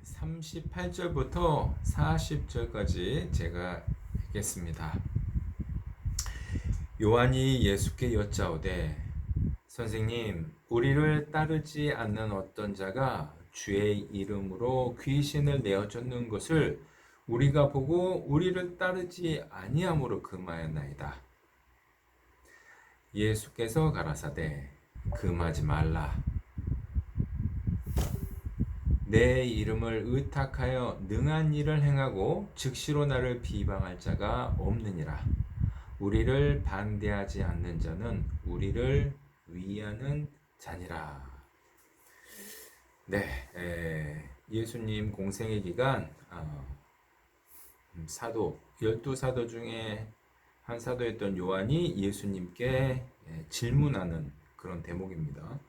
38절부터 40절까지 제가 읽겠습니다. 요한이 예수께 여짜오되 선생님, 우리를 따르지 않는 어떤 자가 주의 이름으로 귀신을 내어 쫓는 것을 우리가 보고 우리를 따르지 아니함으로 금하였나이다. 예수께서 가라사대 금하지 말라. 내 이름을 의탁하여 능한 일을 행하고 즉시로 나를 비방할 자가 없느니라. 우리를 반대하지 않는 자는 우리를 위하는 자니라. 네, 예수님 공생의 기간 사도 12사도 중에 한 사도였던 요한이 예수님께 질문하는 그런 대목입니다.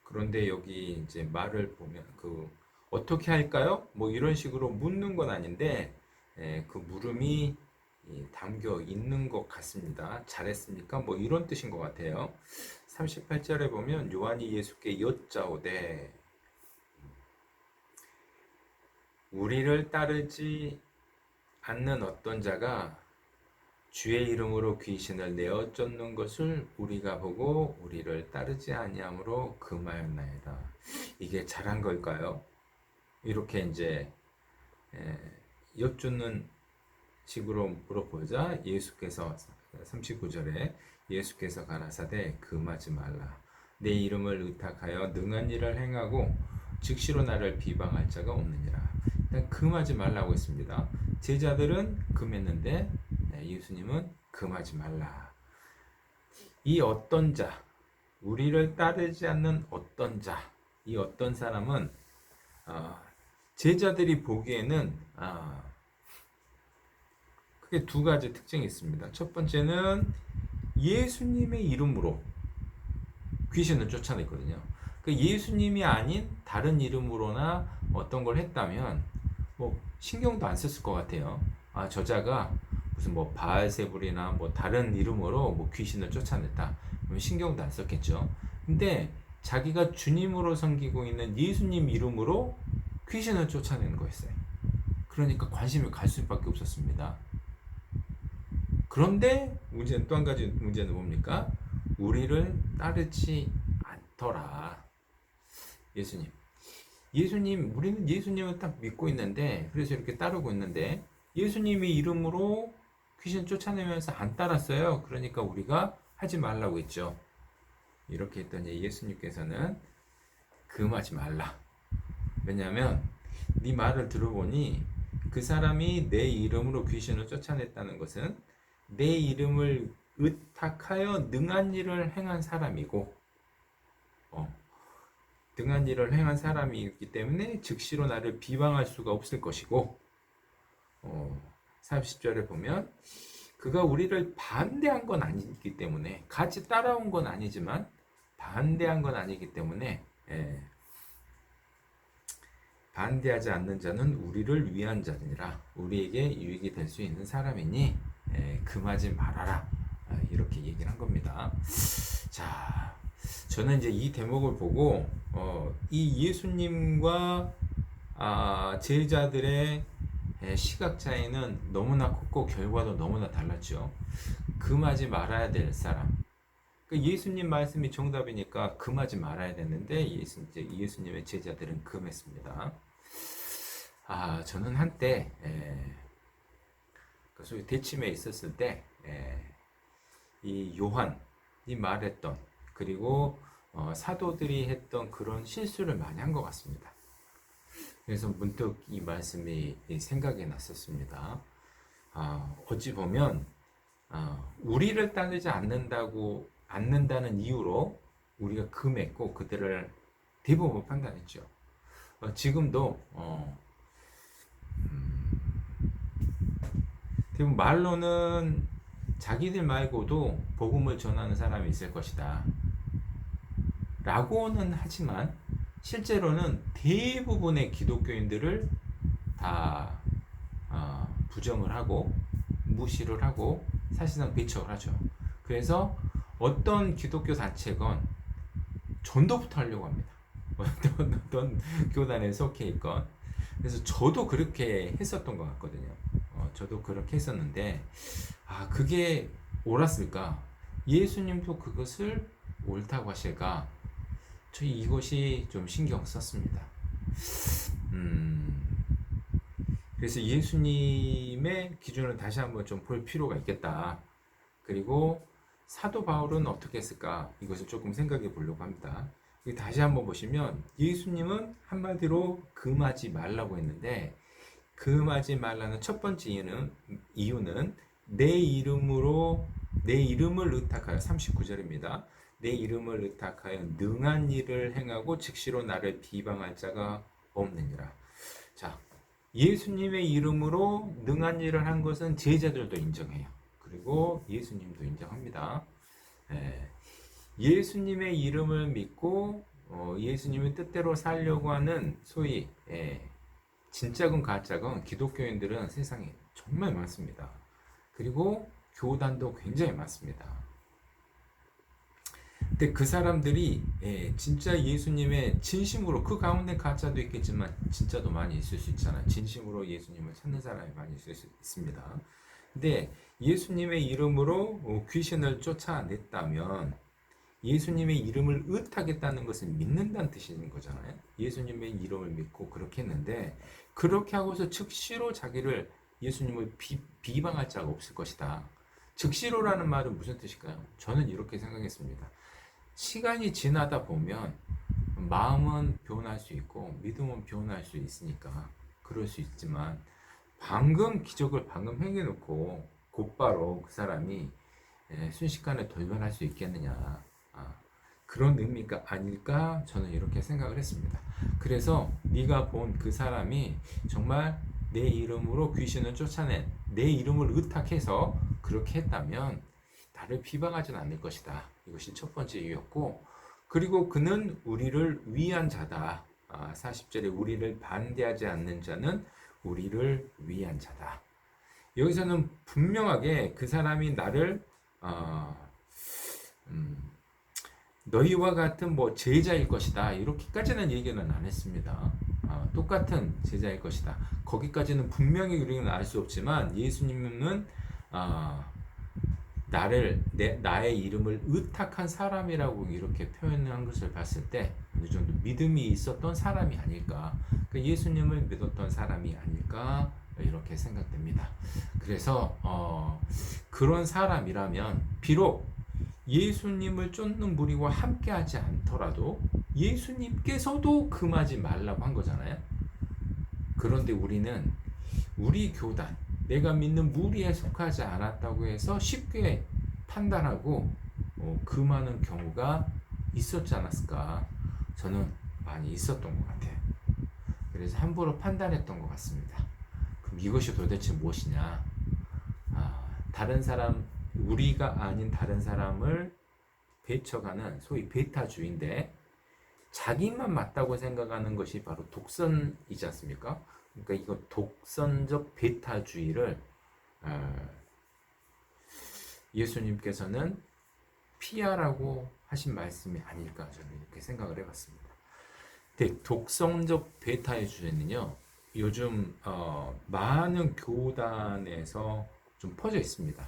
그런데 여기 이제 말을 보면 어떻게 할까요? 뭐 이런 식으로 묻는 건 아닌데 그 물음이 담겨 있는 것 같습니다. 잘했습니까? 뭐 이런 뜻인 것 같아요. 38절에 보면 요한이 예수께 여짜오되 우리를 따르지 않는 어떤 자가 주의 이름으로 귀신을 내어 쫓는 것을 우리가 보고 우리를 따르지 아니함으로 금하였나이다. 이게 잘한 걸까요? 이렇게 이제 여쭙는 식으로 물어보자 예수께서 39절에 예수께서 가라사대 금하지 말라. 내 이름을 의탁하여 능한 일을 행하고 즉시로 나를 비방할 자가 없느니라. 일단 금하지 말라고 했습니다. 제자들은 금했는데 예수님은 금하지 말라. 이 어떤 자, 우리를 따르지 않는 어떤 자, 이 어떤 사람은 제자들이 보기에는 크게 두 가지 특징이 있습니다. 첫 번째는 예수님의 이름으로 귀신을 쫓아냈거든요. 그 예수님이 아닌 다른 이름으로나 어떤 걸 했다면 뭐 신경도 안 썼을 것 같아요. 저자가 무슨 뭐 바알세불이나 뭐 다른 이름으로 뭐 귀신을 쫓아냈다. 그러면 신경도 안 썼겠죠. 근데 자기가 주님으로 섬기고 있는 예수님 이름으로 귀신을 쫓아내는 거였어요. 그러니까 관심이 갈 수밖에 없었습니다. 그런데 문제는 또 한 가지 문제는 뭡니까? 우리를 따르지 않더라. 예수님, 우리는 예수님을 딱 믿고 있는데, 그래서 이렇게 따르고 있는데, 예수님의 이름으로 귀신 쫓아내면서 안 따랐어요. 그러니까 우리가 하지 말라고 했죠. 이렇게 했더니 예수님께서는 금하지 말라. 왜냐하면 네 말을 들어보니 그 사람이 내 이름으로 귀신을 쫓아냈다는 것은 내 이름을 의탁하여 능한 일을 행한 사람이고 능한 일을 행한 사람이기 때문에 즉시로 나를 비방할 수가 없을 것이고 30절에 보면 그가 우리를 반대한 건 아니기 때문에 같이 따라온 건 아니지만 반대한 건 아니기 때문에 반대하지 않는 자는 우리를 위한 자니라. 우리에게 유익이 될 수 있는 사람이니 금하지 말아라. 이렇게 얘기를 한 겁니다. 자, 저는 이제 이 대목을 보고 이 예수님과 제자들의 시각 차이는 너무나 컸고 결과도 너무나 달랐죠. 금하지 말아야 될 사람. 예수님 말씀이 정답이니까 금하지 말아야 되는데 예수님의 제자들은 금했습니다. 저는 한때 소위 대침에 있었을 때 이 요한이 말했던 그리고 사도들이 했던 그런 실수를 많이 한 것 같습니다. 그래서 문득 이 말씀이 생각이 났었습니다. 어찌 보면 우리를 따르지 않는다는 이유로 우리가 금했고 그들을 대부분 판단했죠. 지금도 대부분 말로는 자기들 말고도 복음을 전하는 사람이 있을 것이다 라고는 하지만 실제로는 대부분의 기독교인들을 다 부정을 하고 무시를 하고 사실상 배척을 하죠. 그래서 어떤 기독교 단체건 전도부터 하려고 합니다. 어떤 교단에 속해 있건 그래서 저도 그렇게 했었던 것 같거든요. 저도 그렇게 했었는데, 그게 옳았을까? 예수님도 그것을 옳다고 하실까? 저 이것이 좀 신경 썼습니다. 음, 그래서 예수님의 기준을 다시 한번 좀 볼 필요가 있겠다. 그리고 사도 바울은 어떻게 했을까? 이것을 조금 생각해 보려고 합니다. 다시 한번 보시면 예수님은 한마디로 금하지 말라고 했는데, 금하지 말라는 첫 번째 이유는 내 이름으로 내 이름을 의탁하여 39절입니다. 내 이름을 의탁하여 능한 일을 행하고 즉시로 나를 비방할 자가 없느니라. 자, 예수님의 이름으로 능한 일을 한 것은 제자들도 인정해요. 그리고 예수님도 인정합니다. 예수님의 이름을 믿고 예수님의 뜻대로 살려고 하는 소위 진짜건 가짜건 기독교인들은 세상에 정말 많습니다. 그리고 교단도 굉장히 많습니다. 근데 그 사람들이 진짜 예수님의 진심으로, 그 가운데 가짜도 있겠지만 진짜도 많이 있을 수 있잖아요. 진심으로 예수님을 찾는 사람이 많이 있을 수 있습니다. 근데 예수님의 이름으로 귀신을 쫓아냈다면 예수님의 이름을 의탁했다는 것은 믿는다는 뜻인 거잖아요. 예수님의 이름을 믿고 그렇게 했는데, 그렇게 하고서 즉시로 자기를, 예수님을 비방할 자가 없을 것이다. 즉시로라는 말은 무슨 뜻일까요? 저는 이렇게 생각했습니다. 시간이 지나다 보면 마음은 변할 수 있고 믿음은 변할 수 있으니까 그럴 수 있지만, 방금 기적을 방금 행해놓고 곧바로 그 사람이 순식간에 돌변할 수 있겠느냐, 그런 의미가 아닐까, 저는 이렇게 생각을 했습니다. 그래서 네가 본 그 사람이 정말 내 이름으로 귀신을 쫓아낸, 내 이름을 의탁해서 그렇게 했다면 나를 비방하지는 않을 것이다. 이것이 첫 번째 이유였고, 그리고 그는 우리를 위한 자다. 40절에 우리를 반대하지 않는 자는 우리를 위한 자다. 여기서는 분명하게 그 사람이 나를 너희와 같은 제자일 것이다, 이렇게까지는 얘기는 안 했습니다. 똑같은 제자일 것이다, 거기까지는 분명히 우리는 알 수 없지만, 예수님은 나의 이름을 의탁한 사람이라고 이렇게 표현한 것을 봤을 때 어느 정도 믿음이 있었던 사람이 아닐까, 예수님을 믿었던 사람이 아닐까, 이렇게 생각됩니다. 그래서 그런 사람이라면 비록 예수님을 쫓는 무리와 함께하지 않더라도 예수님께서도 금하지 말라고 한 거잖아요. 그런데 우리는 우리 교단, 내가 믿는 무리에 속하지 않았다고 해서 쉽게 판단하고 금하는 경우가 있었지 않았을까? 저는 많이 있었던 것 같아요. 그래서 함부로 판단했던 것 같습니다. 그럼 이것이 도대체 무엇이냐? 다른 사람, 우리가 아닌 다른 사람을 배척하는 소위 베타주의인데, 자기만 맞다고 생각하는 것이 바로 독선이지 않습니까? 그러니까 이거 독선적 베타주의를 예수님께서는 피하라고 하신 말씀이 아닐까, 저는 이렇게 생각을 해봤습니다. 근데 독선적 베타주의는요, 요즘 많은 교단에서 좀 퍼져 있습니다.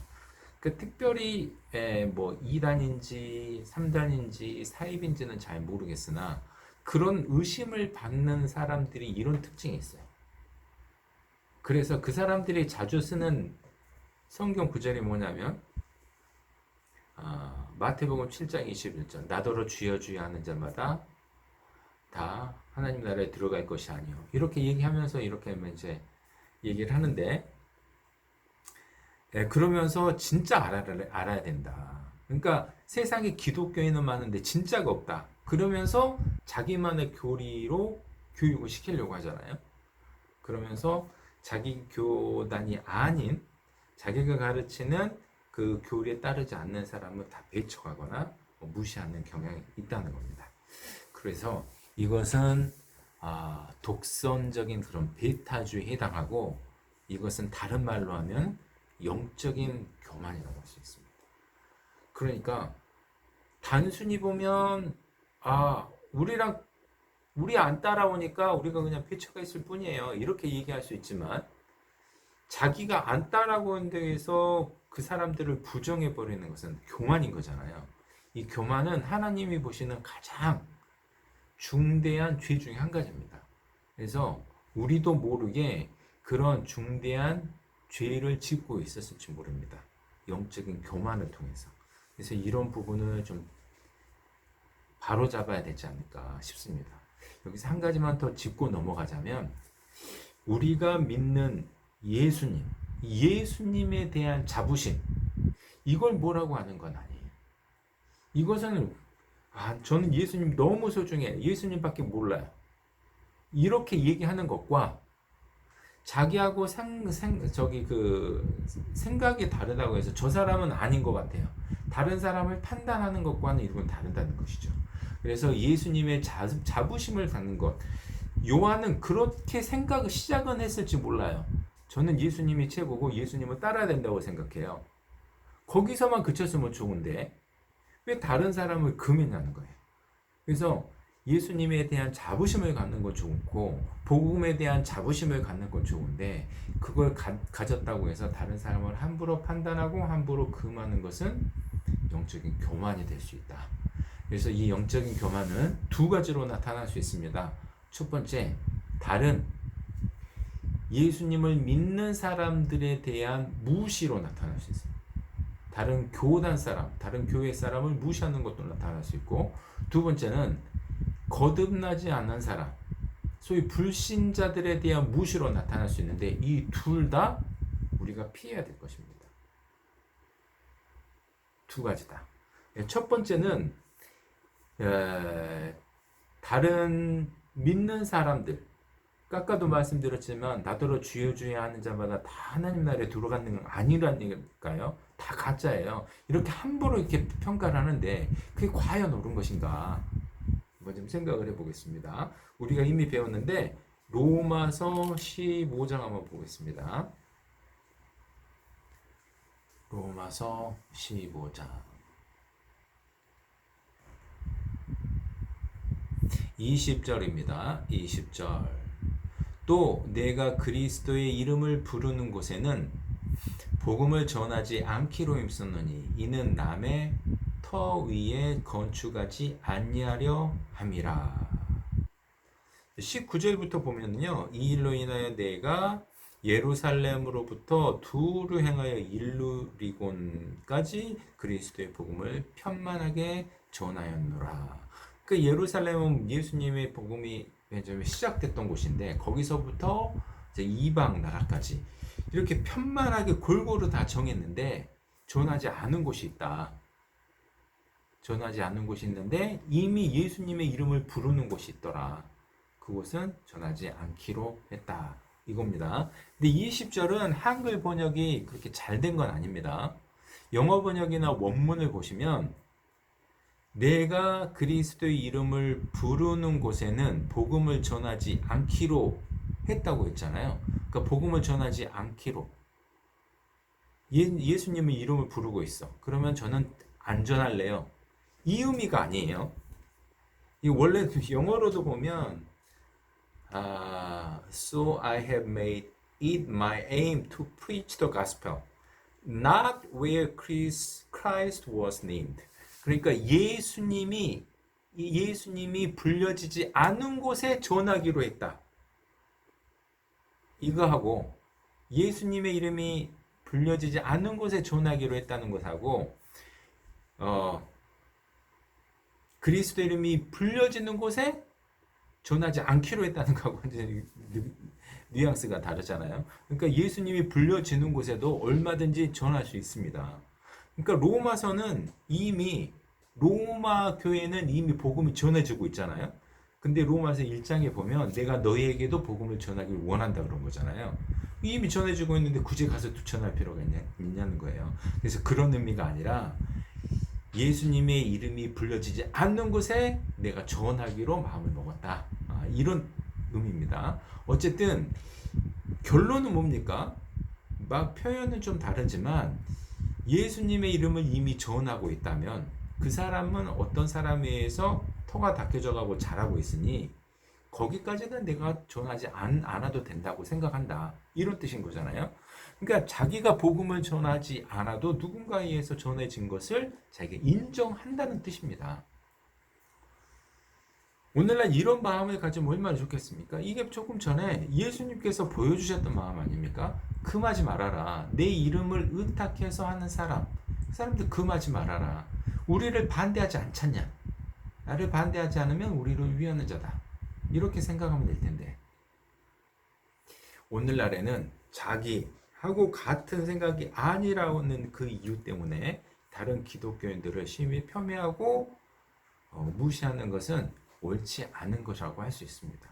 특별히 2단인지 3단인지 4입인지는 잘 모르겠으나 그런 의심을 받는 사람들이 이런 특징이 있어요. 그래서 그 사람들이 자주 쓰는 성경 구절이 뭐냐면 마태복음 7장 21절, 나더러 주여 주여 하는 자마다 다 하나님 나라에 들어갈 것이 아니요, 이렇게 얘기하면서 이렇게 이제 얘기를 하는데, 그러면서 진짜 알아야 된다. 그러니까 세상에 기독교인은 많은데 진짜가 없다. 그러면서 자기만의 교리로 교육을 시키려고 하잖아요. 그러면서 자기 교단이 아닌, 자기가 가르치는 그 교리에 따르지 않는 사람을 다 배척하거나 무시하는 경향이 있다는 겁니다. 그래서 이것은 독선적인 그런 베타주의에 해당하고, 이것은 다른 말로 하면 영적인 교만이라고 할 수 있습니다. 그러니까 단순히 보면 우리랑 우리 안 따라오니까 우리가 그냥 배척가 있을 뿐이에요. 이렇게 얘기할 수 있지만 자기가 안 따라오는 데에서 그 사람들을 부정해 버리는 것은 교만인 거잖아요. 이 교만은 하나님이 보시는 가장 중대한 죄 중에 한 가지입니다. 그래서 우리도 모르게 그런 중대한 죄를 짓고 있었을지 모릅니다. 영적인 교만을 통해서. 그래서 이런 부분을 좀 바로 잡아야 되지 않을까 싶습니다. 여기서 한 가지만 더 짚고 넘어가자면 우리가 믿는 예수님, 예수님에 대한 자부심, 이걸 뭐라고 하는 건 아니에요. 이것은 저는 예수님 너무 소중해. 예수님밖에 몰라요. 이렇게 얘기하는 것과 자기하고 생각이 다르다고 해서 저 사람은 아닌 것 같아요. 다른 사람을 판단하는 것과는 이건 다르다는 것이죠. 그래서 예수님의 자부심을 갖는 것. 요한은 그렇게 시작은 했을지 몰라요. 저는 예수님이 최고고 예수님을 따라야 된다고 생각해요. 거기서만 그쳤으면 좋은데 왜 다른 사람을 금했냐는 거예요. 그래서 예수님에 대한 자부심을 갖는 건 좋고 복음에 대한 자부심을 갖는 건 좋은데 그걸 가졌다고 해서 다른 사람을 함부로 판단하고 함부로 금하는 것은 영적인 교만이 될 수 있다. 그래서 이 영적인 교만은 두 가지로 나타날 수 있습니다. 첫 번째, 다른 예수님을 믿는 사람들에 대한 무시로 나타날 수 있습니다. 다른 교단 사람, 다른 교회 사람을 무시하는 것도 나타날 수 있고, 두 번째는 거듭나지 않은 사람, 소위 불신자들에 대한 무시로 나타날 수 있는데 이 둘 다 우리가 피해야 될 것입니다. 두 가지다. 첫 번째는 다른 믿는 사람들, 아까도 말씀드렸지만 나더러 주여 주여 하는 자마다 다 하나님 나라에 들어가는 건 아니라니까요. 다 가짜예요. 이렇게 함부로 이렇게 평가를 하는데 그게 과연 옳은 것인가? 한번 좀 생각을 해보겠습니다. 우리가 이미 배웠는데 로마서 15장 한번 보겠습니다. 로마서 15장 20절입니다. 20절. 또 내가 그리스도의 이름을 부르는 곳에는 복음을 전하지 않기로 힘썼느니 이는 남의 터 위에 건축하지 아니하려 함이라. 19절부터 보면요, 이 일로 인하여 내가 예루살렘으로부터 두루 행하여 일루리곤까지 그리스도의 복음을 편만하게 전하였노라. 그 예루살렘은 예수님의 복음이 시작됐던 곳인데 거기서부터 이제 이방 나라까지 이렇게 편만하게 골고루 다 정했는데 전하지 않은 곳이 있다. 전하지 않은 곳이 있는데 이미 예수님의 이름을 부르는 곳이 있더라. 그곳은 전하지 않기로 했다. 이겁니다. 근데 20절은 한글 번역이 그렇게 잘 된 건 아닙니다. 영어 번역이나 원문을 보시면 내가 그리스도의 이름을 부르는 곳에는 복음을 전하지 않기로 했다고 했잖아요. 그러니까 복음을 전하지 않기로. 예수님의 이름을 부르고 있어. 그러면 저는 안 전할래요. 이 의미가 아니에요. 이 원래 영어로도 보면 So I have made it my aim to preach the gospel, not where Christ was named. 그러니까 예수님이 불려지지 않은 곳에 전하기로 했다. 이거하고 예수님의 이름이 불려지지 않은 곳에 전하기로 했다는 것하고 그리스도 이름이 불려지는 곳에 전하지 않기로 했다는 거하고 뉘앙스가 다르잖아요. 그러니까 예수님이 불려지는 곳에도 얼마든지 전할 수 있습니다. 그러니까 로마서는 이미 로마 교회는 이미 복음이 전해지고 있잖아요. 근데 로마서 1장에 보면 내가 너희에게도 복음을 전하기를 원한다 그런 거잖아요. 이미 전해지고 있는데 굳이 가서 전할 필요가 있냐는 거예요. 그래서 그런 의미가 아니라 예수님의 이름이 불려지지 않는 곳에 내가 전하기로 마음을 먹었다. 이런 의미입니다. 어쨌든 결론은 뭡니까? 막 표현은 좀 다르지만 예수님의 이름을 이미 전하고 있다면 그 사람은 어떤 사람에 의해서 터가 닦여져 가고 자라고 있으니 거기까지는 내가 전하지 않아도 된다고 생각한다. 이런 뜻인 거잖아요. 그러니까 자기가 복음을 전하지 않아도 누군가에 의해서 전해진 것을 자기가 인정한다는 뜻입니다. 오늘날 이런 마음을 가지면 얼마나 좋겠습니까? 이게 조금 전에 예수님께서 보여주셨던 마음 아닙니까? 금하지 말아라. 내 이름을 의탁해서 하는 사람, 그 사람들 금하지 말아라. 우리를 반대하지 않잖냐? 나를 반대하지 않으면 우리를 위하는 자다. 이렇게 생각하면 될 텐데, 오늘날에는 자기하고 같은 생각이 아니라는 그 이유 때문에 다른 기독교인들을 심히 폄훼하고 무시하는 것은 옳지 않은 것이라고 할 수 있습니다.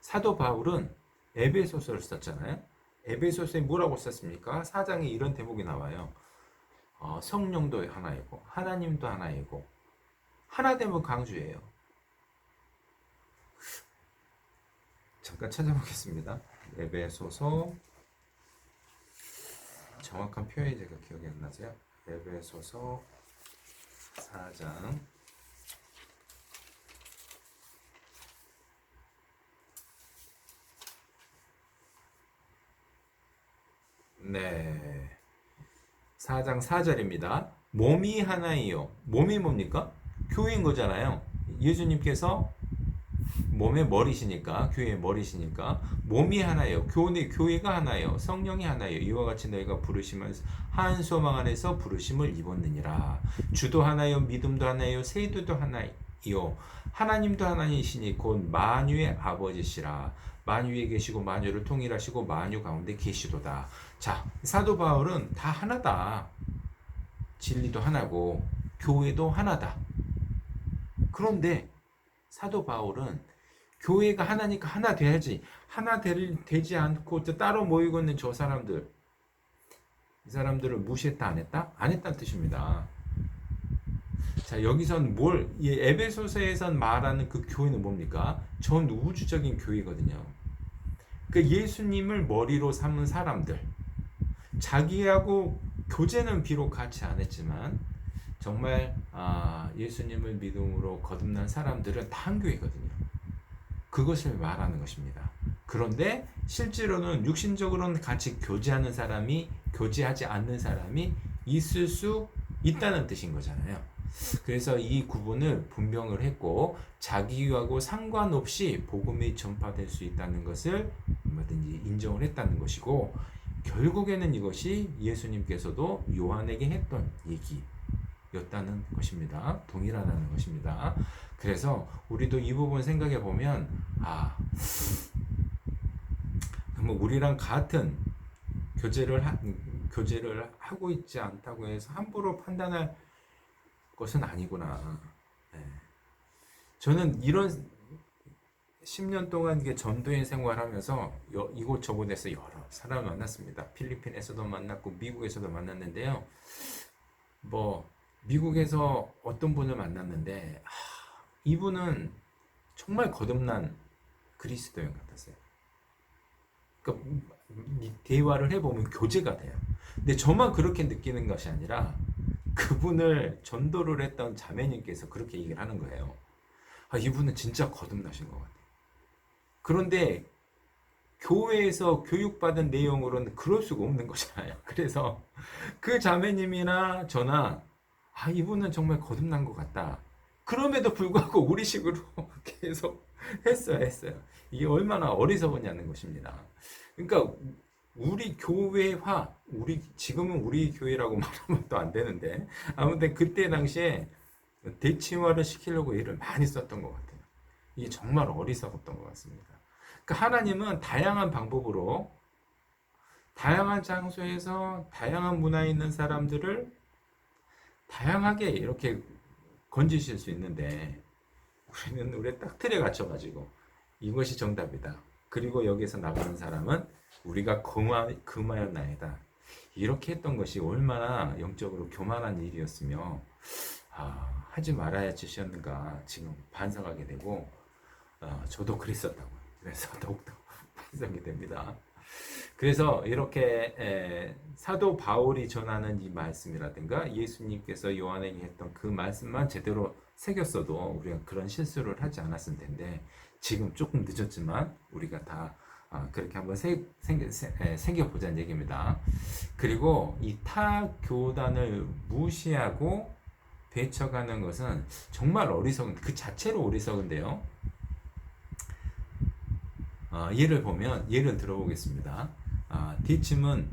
사도 바울은 에베소서를 썼잖아요. 에베소서에 뭐라고 썼습니까? 4장에 이런 대목이 나와요. 성령도 하나이고 하나님도 하나이고 하나됨을 강조해요. 잠깐 찾아보겠습니다. 에베소서, 정확한 표현이 제가 기억이 안 나세요. 에베소서 4장 네, 4장 4절입니다. 몸이 하나이요. 몸이 뭡니까? 교회인 거잖아요. 예수님께서 몸의 머리시니까, 교회의 머리시니까 몸이 하나예요. 교회가 하나예요. 성령이 하나예요. 이와 같이 너희가 부르심을 한 소망 안에서 부르심을 입었느니라. 주도 하나요, 믿음도 하나요, 세도도 하나요. 하나님도 하나이시니 곧 만유의 아버지시라. 만유에 계시고 만유를 통일하시고 만유 가운데 계시도다. 자, 사도 바울은 다 하나다. 진리도 하나고 교회도 하나다. 그런데 사도 바울은 교회가 하나니까 하나 돼야지, 하나 되지 않고 따로 모이고 있는 저 사람들, 이 사람들을 무시했다 안 했다? 안 했다는 뜻입니다. 자, 여기선 에베소서에선 말하는 그 교회는 뭡니까? 전 우주적인 교회거든요. 그 예수님을 머리로 삼은 사람들, 자기하고 교제는 비록 같이 안 했지만 정말 예수님을 믿음으로 거듭난 사람들은 다 한 교회거든요. 그것을 말하는 것입니다. 그런데 실제로는 육신적으로는 같이 교제하지 않는 사람이 있을 수 있다는 뜻인 거잖아요. 그래서 이 구분을 분명을 했고 자기하고 상관없이 복음이 전파될 수 있다는 것을 얼마든지 인정을 했다는 것이고, 결국에는 이것이 예수님께서도 요한에게 했던 얘기였다는 것입니다. 동일하다는 것입니다. 그래서 우리도 이 부분 생각해 보면 뭐 우리랑 같은 교제를 하고 있지 않다고 해서 함부로 판단할 것은 아니구나. 네. 저는 이런 10년 동안 전도인 생활하면서 이곳저곳에서 여러 사람을 만났습니다. 필리핀에서도 만났고 미국에서도 만났는데요. 미국에서 어떤 분을 만났는데 이분은 정말 거듭난 그리스도인 같았어요. 그러니까 대화를 해보면 교제가 돼요. 근데 저만 그렇게 느끼는 것이 아니라 그분을 전도를 했던 자매님께서 그렇게 얘기를 하는 거예요. 이분은 진짜 거듭나신 것 같아요. 그런데 교회에서 교육받은 내용으로는 그럴 수가 없는 거잖아요. 그래서 그 자매님이나 저나 이분은 정말 거듭난 것 같다. 그럼에도 불구하고 우리식으로 계속 했어요. 이게 얼마나 어리석었냐는 것입니다. 그러니까 우리 교회화, 지금은 우리 교회라고 말하면 또 안 되는데, 아무튼 그때 당시에 대칭화를 시키려고 일을 많이 썼던 것 같아요. 이게 정말 어리석었던 것 같습니다. 그러니까 하나님은 다양한 방법으로, 다양한 장소에서 다양한 문화에 있는 사람들을 다양하게 이렇게 건지실 수 있는데, 우리는 딱 틀에 갇혀가지고 이것이 정답이다. 그리고 여기서 나가는 사람은 우리가 금하였나이다. 이렇게 했던 것이 얼마나 영적으로 교만한 일이었으며 하지 말아야 지셨는가 지금 반성하게 되고, 저도 그랬었다고요. 그래서 더욱더 반성이 됩니다. 그래서 이렇게 사도 바울이 전하는 이 말씀이라든가 예수님께서 요한에게 했던 그 말씀만 제대로 새겼어도 우리가 그런 실수를 하지 않았을 텐데, 지금 조금 늦었지만 우리가 다 그렇게 한번 새겨보자는 얘기입니다. 그리고 이 타 교단을 무시하고 배척하는 것은 정말 어리석은, 그 자체로 어리석은데요. 예를 들어보겠습니다. 디침이라는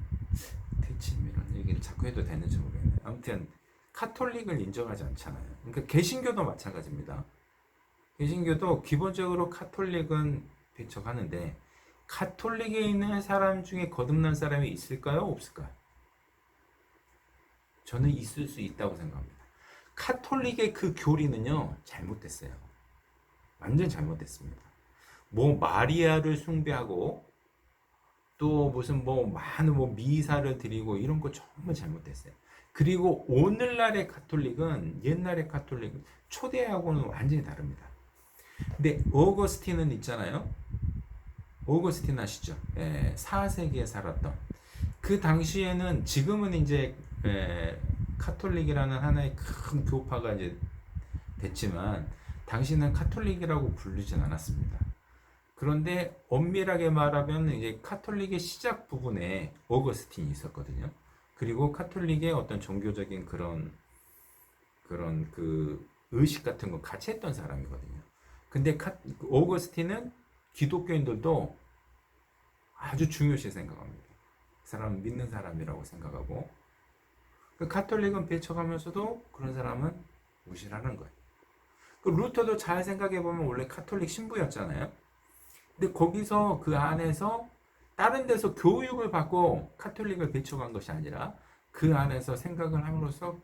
얘기를 자꾸 해도 되는지 모르겠네요. 아무튼 카톨릭을 인정하지 않잖아요. 그러니까 개신교도 마찬가지입니다. 개신교도 기본적으로 카톨릭은 배척하는데, 카톨릭에 있는 사람 중에 거듭난 사람이 있을까요? 없을까요? 저는 있을 수 있다고 생각합니다. 카톨릭의 그 교리는요, 잘못됐어요. 완전 잘못됐습니다. 뭐 마리아를 숭배하고 또 무슨 뭐 많은 뭐 미사를 드리고 이런 거 정말 잘못됐어요. 그리고 오늘날의 카톨릭은 옛날의 카톨릭 초대하고는 완전히 다릅니다. 근데 오거스틴은 있잖아요. 오거스틴 아시죠? 4세기에 살았던. 그 당시에는, 지금은 이제 카톨릭이라는 하나의 큰 교파가 이제 됐지만 당시는 카톨릭이라고 부르진 않았습니다. 그런데 엄밀하게 말하면 이제 카톨릭의 시작 부분에 오거스틴이 있었거든요. 그리고 카톨릭의 어떤 종교적인 그런 그 의식 같은 거 같이 했던 사람이거든요. 근데 오거스틴은 기독교인들도 아주 중요시 생각합니다. 그 사람은 믿는 사람이라고 생각하고, 그 카톨릭은 배척하면서도 그런 사람은 무시를 하는 거예요. 그 루터도 잘 생각해보면 원래 카톨릭 신부였잖아요. 근데 거기서 그 안에서 다른 데서 교육을 받고 카톨릭을 배척한 것이 아니라 그 안에서 생각을 함으로써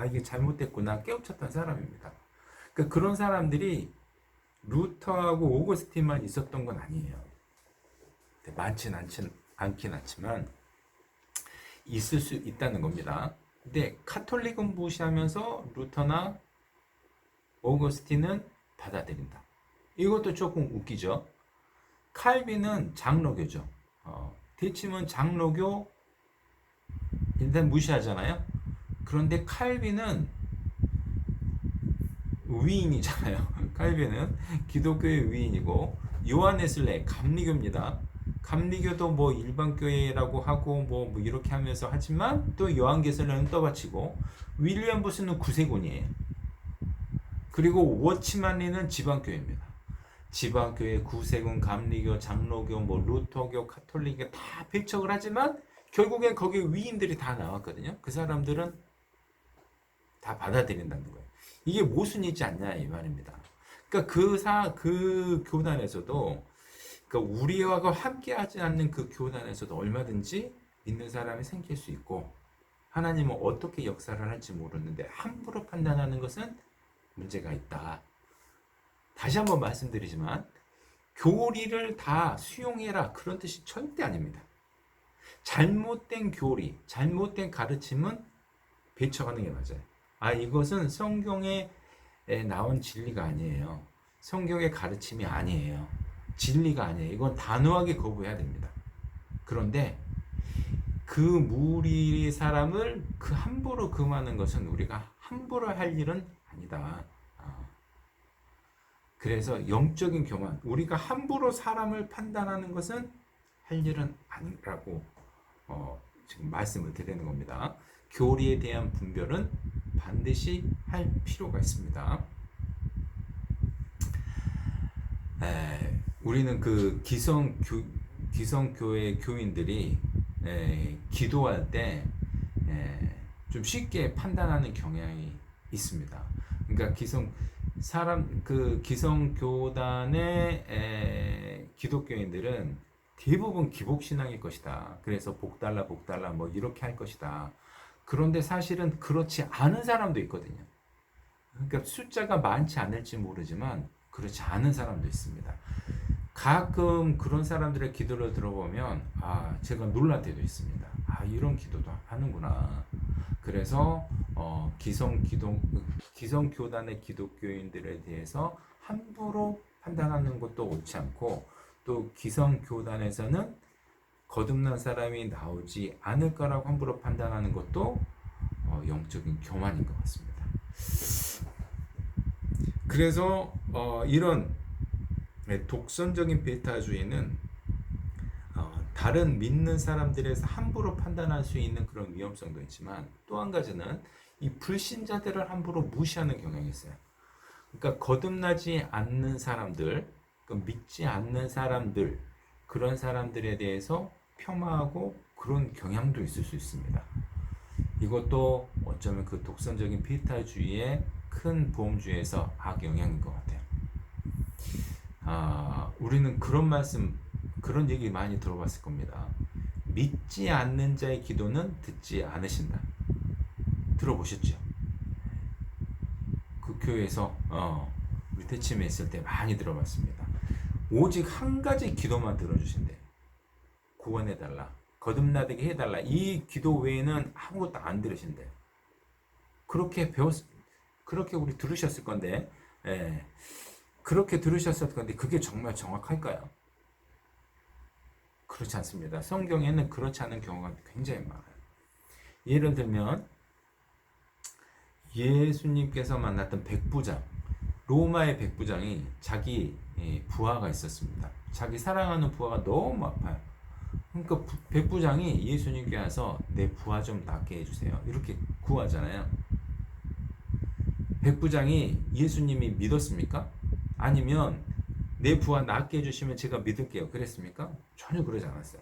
이게 잘못됐구나 깨우쳤던 사람입니다. 그러니까 그런 사람들이 루터하고 오거스틴만 있었던 건 아니에요. 많진 않긴 않지만 있을 수 있다는 겁니다. 근데 카톨릭은 무시하면서 루터나 오거스틴은 받아들인다. 이것도 조금 웃기죠. 칼빈은 장로교죠. 디침은 장로교 일단 무시하잖아요. 그런데 칼빈은 위인이잖아요. 칼빈은 기독교의 위인이고, 요한 웨슬레 감리교입니다. 감리교도 뭐 일반교회라고 하고 뭐 이렇게 하면서 하지만 또 요한계슬레는 떠받치고, 윌리엄 부스는 구세군이에요. 그리고 워치만리는 지방교회입니다. 지방교회, 구세군, 감리교, 장로교, 뭐 루터교, 카톨릭교 다 배척을 하지만 결국엔 거기 위인들이 다 나왔거든요. 그 사람들은 다 받아들인다는 거예요. 이게 모순이지 않냐 이 말입니다. 그러니까 그 교단에서도, 그러니까 우리와 함께하지 않는 그 교단에서도 얼마든지 믿는 사람이 생길 수 있고, 하나님은 어떻게 역사를 할지 모르는데 함부로 판단하는 것은 문제가 있다. 다시 한번 말씀드리지만 교리를 다 수용해라 그런 뜻이 절대 아닙니다. 잘못된 교리, 잘못된 가르침은 배척하는 게 맞아요. 이것은 성경에 나온 진리가 아니에요. 성경의 가르침이 아니에요. 진리가 아니에요. 이건 단호하게 거부해야 됩니다. 그런데 그 무리 사람을 함부로 금하는 것은 우리가 함부로 할 일은 아니다. 그래서 영적인 교만, 우리가 함부로 사람을 판단하는 것은 할 일은 아니라고 지금 말씀을 드리는 겁니다. 교리에 대한 분별은 반드시 할 필요가 있습니다. 우리는 그 기성교회 교인들이 기도할 때 좀 쉽게 판단하는 경향이 있습니다. 그러니까 기성교단의 기독교인들은 대부분 기복신앙일 것이다. 그래서 복달라 뭐 이렇게 할 것이다. 그런데 사실은 그렇지 않은 사람도 있거든요. 그러니까 숫자가 많지 않을지 모르지만 그렇지 않은 사람도 있습니다. 가끔 그런 사람들의 기도를 들어보면 제가 놀랄 때도 있습니다. 이런 기도도 하는구나. 그래서 기성교단의 기독교인들에 대해서 함부로 판단하는 것도 옳지 않고, 또 기성교단에서는 거듭난 사람이 나오지 않을 거라고 함부로 판단하는 것도 영적인 교만인 것 같습니다. 그래서 이런 독선적인 배타주의는 다른 믿는 사람들에서 함부로 판단할 수 있는 그런 위험성도 있지만, 또 한 가지는 이 불신자들을 함부로 무시하는 경향이 있어요. 그러니까 거듭나지 않는 사람들, 믿지 않는 사람들, 그런 사람들에 대해서 폄하하고 그런 경향도 있을 수 있습니다. 이것도 어쩌면 그 독선적인 피타주의의 큰 보험주의에서 악영향인 것 같아요. 우리는 그런 말씀, 그런 얘기 많이 들어봤을 겁니다. 믿지 않는 자의 기도는 듣지 않으신다. 들어보셨죠? 그 교회에서 우리 대침에 있을 때 많이 들어봤습니다. 오직 한 가지 기도만 들어주신대. 구원해달라, 거듭나게 해달라. 이 기도 외에는 아무것도 안 들으신대. 그렇게 우리 들으셨을 건데, 예, 그렇게 들으셨을 건데 그게 정말 정확할까요? 그렇지 않습니다. 성경에는 그렇지 않은 경우가 굉장히 많아요. 예를 들면 예수님께서 만났던 백부장, 로마의 백부장이 자기 부하가 있었습니다. 자기 사랑하는 부하가 너무 아파요. 그러니까 백부장이 예수님께 와서 내 부하 좀 낫게 해주세요, 이렇게 구하잖아요. 백부장이 예수님이 믿었습니까? 아니면 내 부하 낫게 해주시면 제가 믿을게요, 그랬습니까? 전혀 그러지 않았어요.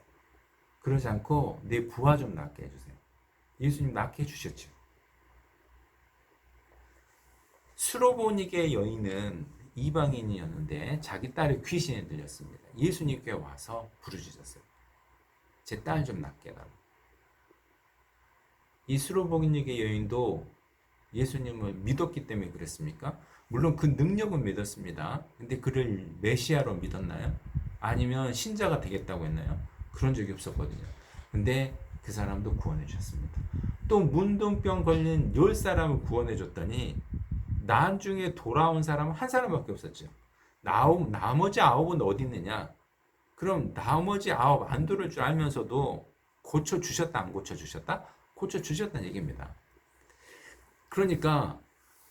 그러지 않고 내 부하 좀 낫게 해주세요. 예수님 낫게 해주셨죠. 수로보니게 여인은 이방인이었는데 자기 딸의 귀신에 들렸습니다. 예수님께 와서 부르짖었어요. 제 딸 좀 낫게 해달라고. 이 수로보니게 여인도 예수님을 믿었기 때문에 그랬습니까? 물론 그 능력은 믿었습니다. 근데 그를 메시아로 믿었나요? 아니면 신자가 되겠다고 했나요? 그런 적이 없었거든요. 근데 그 사람도 구원해 주셨습니다. 또 문둥병 걸린 10사람을 구원해 줬더니 나중에 돌아온 사람은 한 사람밖에 없었죠. 나머지 9은 어디 있느냐? 그럼 나머지 9 안 들을 줄 알면서도 고쳐주셨다, 안 고쳐주셨다? 고쳐주셨다는 얘기입니다. 그러니까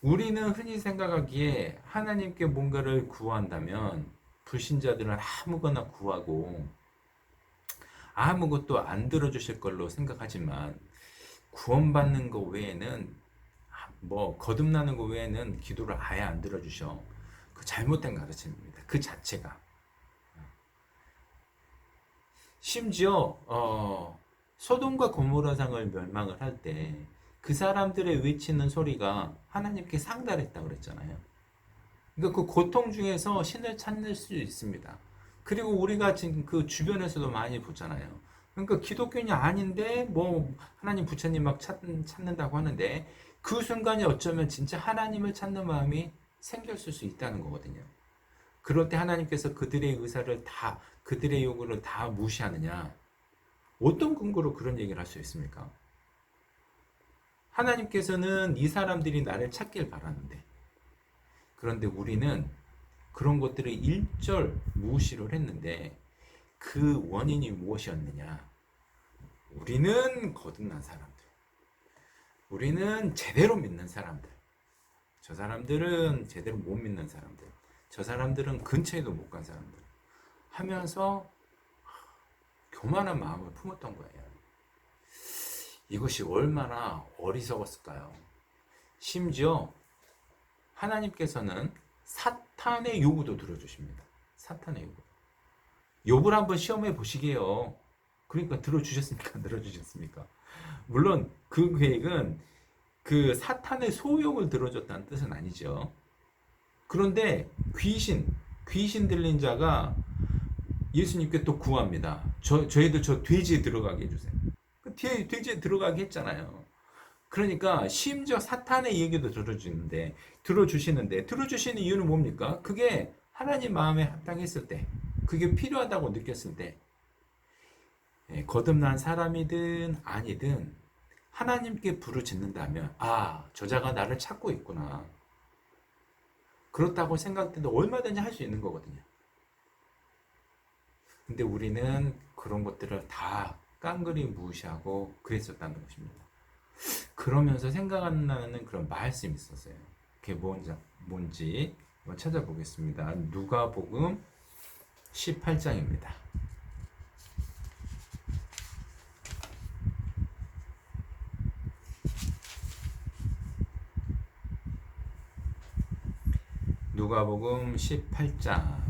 우리는 흔히 생각하기에 하나님께 뭔가를 구한다면 불신자들은 아무거나 구하고 아무것도 안 들어주실 걸로 생각하지만, 구원받는 거 외에는, 거듭나는 거 외에는 기도를 아예 안 들어주셔. 그 잘못된 가르침입니다. 그 자체가. 심지어 소돔과 고모라 상을 멸망을 할 때 그 사람들의 외치는 소리가 하나님께 상달했다고 그랬잖아요. 그러니까 그 고통 중에서 신을 찾을 수 있습니다. 그리고 우리가 지금 그 주변에서도 많이 보잖아요. 그러니까 기독교인이 아닌데 하나님 부처님 막 찾는다고 하는데 그 순간에 어쩌면 진짜 하나님을 찾는 마음이 생겼을 수 있다는 거거든요. 그럴 때 하나님께서 그들의 의사를 다, 그들의 요구를 다 무시하느냐? 어떤 근거로 그런 얘기를 할 수 있습니까? 하나님께서는 이 사람들이 나를 찾길 바라는데, 그런데 우리는 그런 것들을 일절 무시를 했는데 그 원인이 무엇이었느냐? 우리는 거듭난 사람들, 우리는 제대로 믿는 사람들, 저 사람들은 제대로 못 믿는 사람들, 저 사람들은 근처에도 못 간 사람들 하면서 교만한 마음을 품었던 거예요. 이것이 얼마나 어리석었을까요? 심지어 하나님께서는 사탄의 요구도 들어주십니다. 사탄의 요구. 욥을 한번 시험해 보시게요. 그러니까 들어주셨습니까? 안 들어주셨습니까? 물론 그 계획은 그 사탄의 소욕을 들어줬다는 뜻은 아니죠. 그런데 귀신 들린 자가 예수님께 또 구합니다. 저희들 저 돼지에 들어가게 해주세요. 돼지에 들어가게 했잖아요. 그러니까 심지어 사탄의 얘기도 들어주시는 이유는 뭡니까? 그게 하나님 마음에 합당했을 때, 그게 필요하다고 느꼈을 때, 거듭난 사람이든 아니든 하나님께 부르짖는다면, 저자가 나를 찾고 있구나, 그렇다고 생각돼도 얼마든지 할 수 있는 거거든요. 근데 우리는 그런 것들을 다 깡그리 무시하고 그랬었다는 것입니다. 그러면서 생각 안 나는 그런 말씀이 있었어요. 그게 뭔지 한번 찾아보겠습니다. 누가복음 18장입니다. 누가복음 18장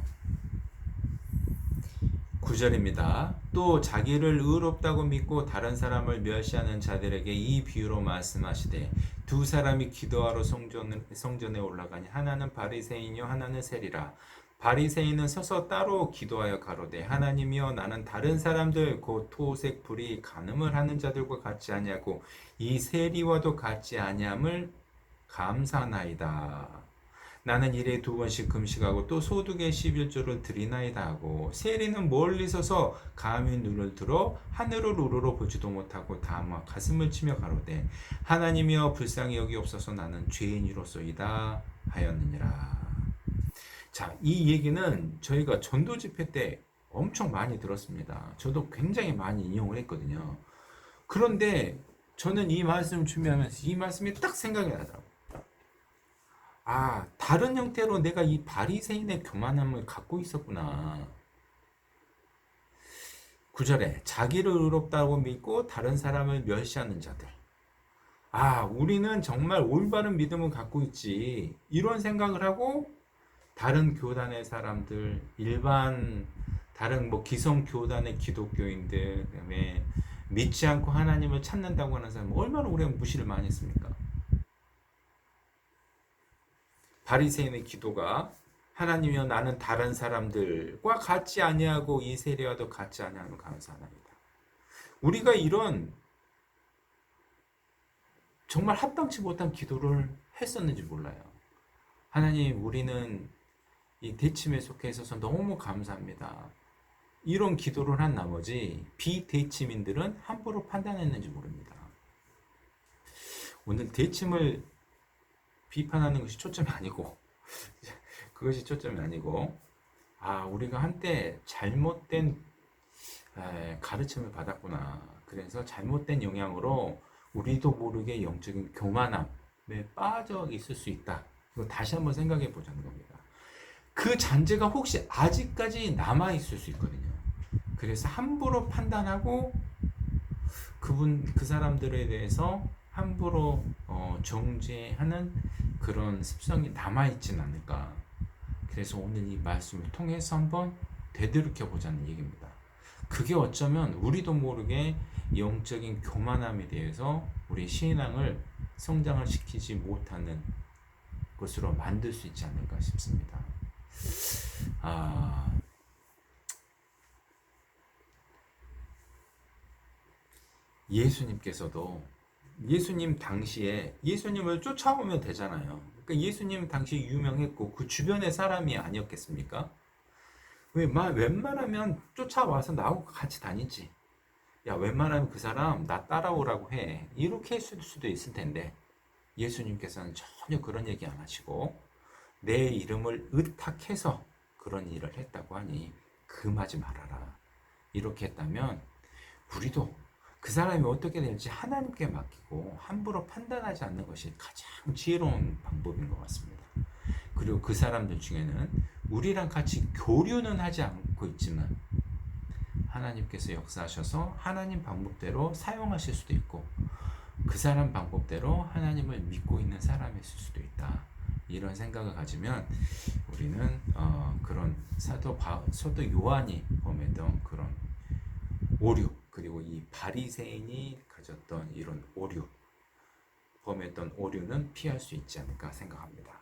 9절입니다. 또 자기를 의롭다고 믿고 다른 사람을 멸시하는 자들에게 이 비유로 말씀하시되 두 사람이 기도하러 성전에 올라가니 하나는 바리새인이요 하나는 세리라. 바리새인은 서서 따로 기도하여 가로되 하나님이여 나는 다른 사람들 곧 토색 불이 간음을 하는 자들과 같지 아니하고 이 세리와도 같지 아니함을 감사나이다. 나는 일에 2번씩 금식하고 또 소득의 11조를 드리나이다 하고 세리는 멀리 서서 감히 눈을 들어 하늘을 우러러 보지도 못하고 다만 가슴을 치며 가로되 하나님이여 불쌍히 여기옵소서 나는 죄인이로소이다 하였느니라. 자, 이 얘기는 저희가 전도 집회 때 엄청 많이 들었습니다. 저도 굉장히 많이 인용을 했거든요. 그런데 저는 이 말씀 준비하면서 이 말씀이 딱 생각이 나더라고요. 아, 다른 형태로 내가 이 바리새인의 교만함을 갖고 있었구나. 9절에 자기를 의롭다고 믿고 다른 사람을 멸시하는 자들. 아, 우리는 정말 올바른 믿음을 갖고 있지. 이런 생각을 하고 다른 교단의 사람들, 일반 다른 뭐 기성 교단의 기독교인들, 그다음에 믿지 않고 하나님을 찾는다고 하는 사람 얼마나 우리가 무시를 많이 했습니까? 바리새인의 기도가 하나님이여 나는 다른 사람들과 같지 아니하고 이 세리와도 같지 아니하는 감사합니다. 우리가 이런 정말 합당치 못한 기도를 했었는지 몰라요. 하나님 우리는 이 대침에 속해 있어서 너무 감사합니다. 이런 기도를 한 나머지 비대침인들은 함부로 판단했는지 모릅니다. 오늘 대침을 비판하는 것이 초점이 아니고 그것이 초점이 아니고 우리가 한때 잘못된 가르침을 받았구나. 그래서 잘못된 영향으로 우리도 모르게 영적인 교만함에 빠져 있을 수 있다. 이거 다시 한번 생각해 보자는 겁니다. 그 잔재가 혹시 아직까지 남아 있을 수 있거든요. 그래서 함부로 판단하고 그 사람들에 대해서 함부로 정죄하는 그런 습성이 남아있진 않을까. 그래서 오늘 이 말씀을 통해서 한번 되돌이켜 보자는 얘기입니다. 그게 어쩌면 우리도 모르게 영적인 교만함에 대해서 우리 신앙을 성장을 시키지 못하는 것으로 만들 수 있지 않을까 싶습니다. 예수님께서도 예수님 당시에 예수님을 쫓아오면 되잖아요. 그러니까 예수님 당시 유명했고 그 주변의 사람이 아니었겠습니까? 웬만하면 쫓아와서 나하고 같이 다니지. 야, 웬만하면 그 사람 나 따라오라고 해. 이렇게 했을 수도 있을 텐데 예수님께서는 전혀 그런 얘기 안 하시고 내 이름을 의탁해서 그런 일을 했다고 하니 금하지 말아라. 이렇게 했다면 우리도 그 사람이 어떻게 될지 하나님께 맡기고 함부로 판단하지 않는 것이 가장 지혜로운 방법인 것 같습니다. 그리고 그 사람들 중에는 우리랑 같이 교류는 하지 않고 있지만 하나님께서 역사하셔서 하나님 방법대로 사용하실 수도 있고 그 사람 방법대로 하나님을 믿고 있는 사람일 수도 있다. 이런 생각을 가지면 우리는 그런 사도 요한이 범했던 그런 오류 그리고 이 바리새인이 가졌던 이런 오류 범했던 오류는 피할 수 있지 않을까 생각합니다.